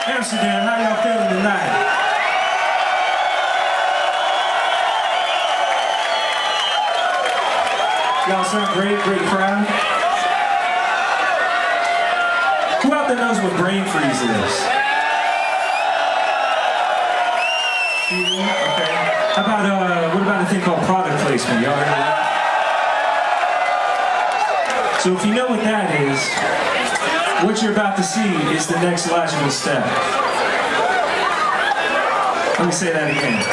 Amsterdam, how y'all feeling tonight? Y'all sound great, great crowd. Who out there knows what brain freeze is? Okay. How about, what about a thing called product placement? Y'all heard of that? So if you know what that is, what you're about to see is the next logical step. Let me say that again.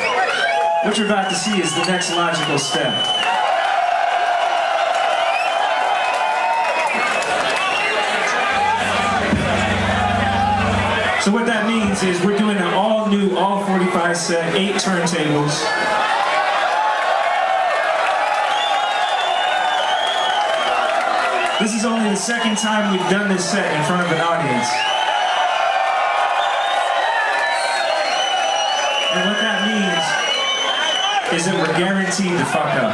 What you're about to see is the next logical step. So what that means is we're doing an all new, all 45 set, 8 turntables. This is only the second time we've done this set in front of an audience. And what that means is that we're guaranteed to fuck up.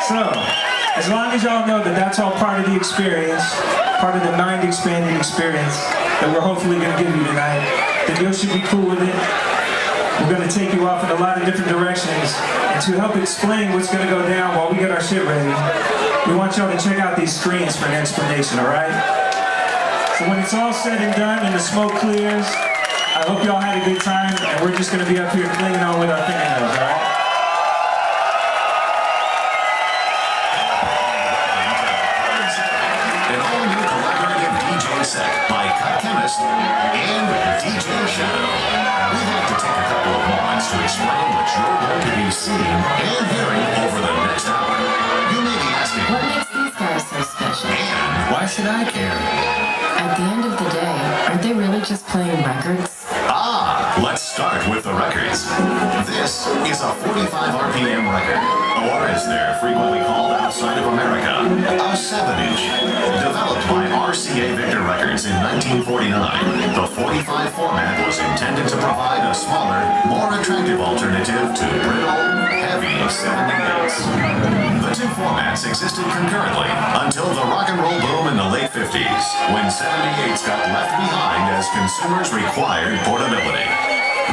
So, as long as y'all know that that's all part of the experience, part of the mind-expanding experience that we're hopefully going to give you tonight, then you should be cool with it. We're going to take you off in a lot of different directions, and to help explain what's going to go down while we get our shit ready, we want y'all to check out these screens for an explanation, alright? So when it's all said and done and the smoke clears, I hope y'all had a good time, and we're just going to be up here clinging on with our fingernails, alright? An all-new collaborative DJ set by Chemist and DJ Shadow. We have to take a couple of moments to explain what you're going to be seeing and hearing over the next hour. You may be asking, what makes these guys so special? And why should I care? At the end of the day, aren't they really just playing records? Let's start with the records. This is a 45 RPM record, or as they're frequently called outside of America, a 7-inch. Developed by RCA Victor Records in 1949, the 45 format was intended to provide a smaller, more attractive alternative to brittle, heavy 78s. The two formats existed concurrently until the rock and roll boom in the late 50s, when 78s got left behind as consumers required portability.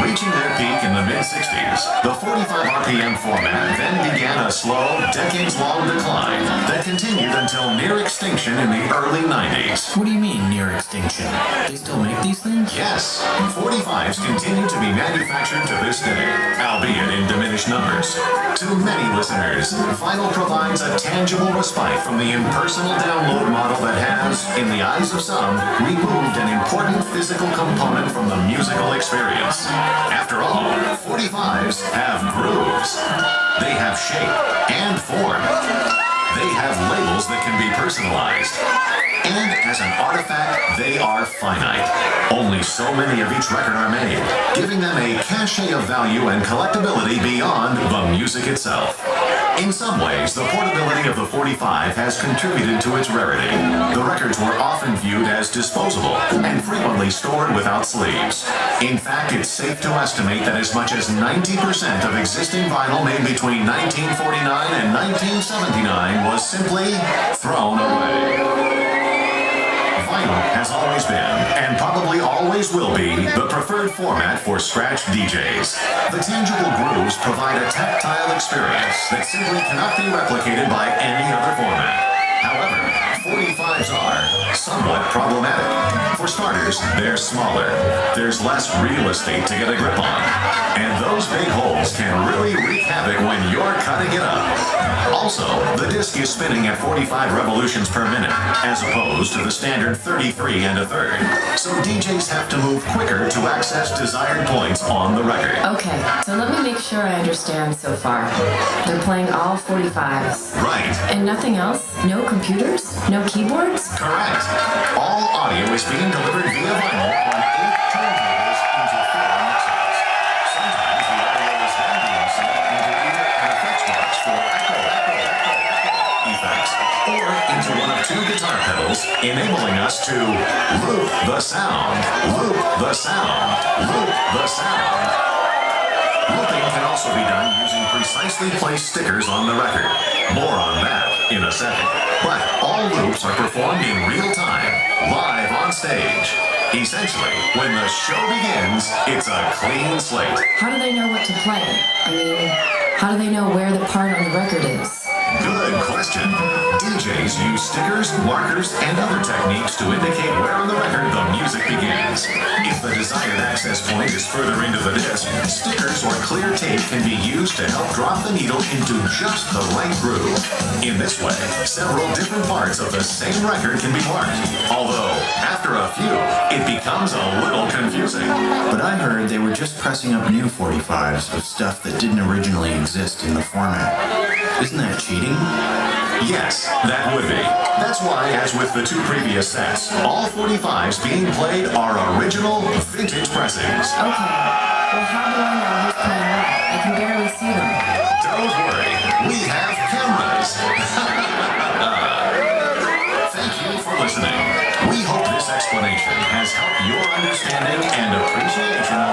Reaching their peak in the mid-60s, the 45 RPM format then began a slow, decades-long decline that continued until near extinction in the early 90s. What do you mean, near extinction? They still make these things? Yes, 45s continue to be manufactured to this day, albeit in diminished numbers. To many listeners, vinyl provides a tangible respite from the impersonal download model that has, in the eyes of some, removed an important physical component from the musical experience. After all, 45s have grooves. They have shape and form. They have labels that can be personalized. And as an artifact, they are finite. Only so many of each record are made, giving them a cachet of value and collectability beyond the music itself. In some ways, the portability of the 45 has contributed to its rarity. The records were often viewed as disposable and frequently stored without sleeves. In fact, it's safe to estimate that as much as 90% of existing vinyl made between 1949 and 1979 was simply thrown away. Vinyl has always been, and probably always will be, the preferred format for scratch DJs. The tangible grooves provide a tactile experience that simply cannot be replicated by any other format. However, 45s are somewhat problematic. For starters, they're smaller. There's less real estate to get a grip on. And those big holes can really wreak havoc when you're cutting it up. Also, the disc is spinning at 45 revolutions per minute, as opposed to the standard 33 1/3. So DJs have to move quicker to access desired points on the record. Okay, so let me make sure I understand so far. They're playing all 45s. Right. And nothing else? No computers? No keyboards? Correct. All audio is being delivered via vinyl on 8 turntables into 4 mixers. Sometimes the audio is then being sent into either an effects box for echo effects, or into one of 2 guitar pedals, enabling us to loop the sound, loop the sound, loop the sound. Looping can also be done using precisely placed stickers on the record. More on that in a second. But all loops are performed in real time on stage. Essentially, when the show begins, it's a clean slate. How do they know what to play? I mean, how do they know where the part on the record is? Good question. DJs use stickers, markers, and other techniques to indicate where on the record the music begins. If the desired access point is further into the disc, stickers or clear tape can be used to help drop the needle into just the right groove. In this way, several different parts of the same record can be marked. Although, after a few, it becomes a little confusing. But I heard they were just pressing up new 45s of stuff that didn't originally exist in the format. Isn't that cheating? Yes, that would be. That's why, as with the two previous sets, all 45s being played are original, vintage pressings. Okay. Well, how do I know who's playing what? I can barely see them. Don't worry, we have cameras. Thank you for listening. We hope this explanation has helped your understanding and appreciation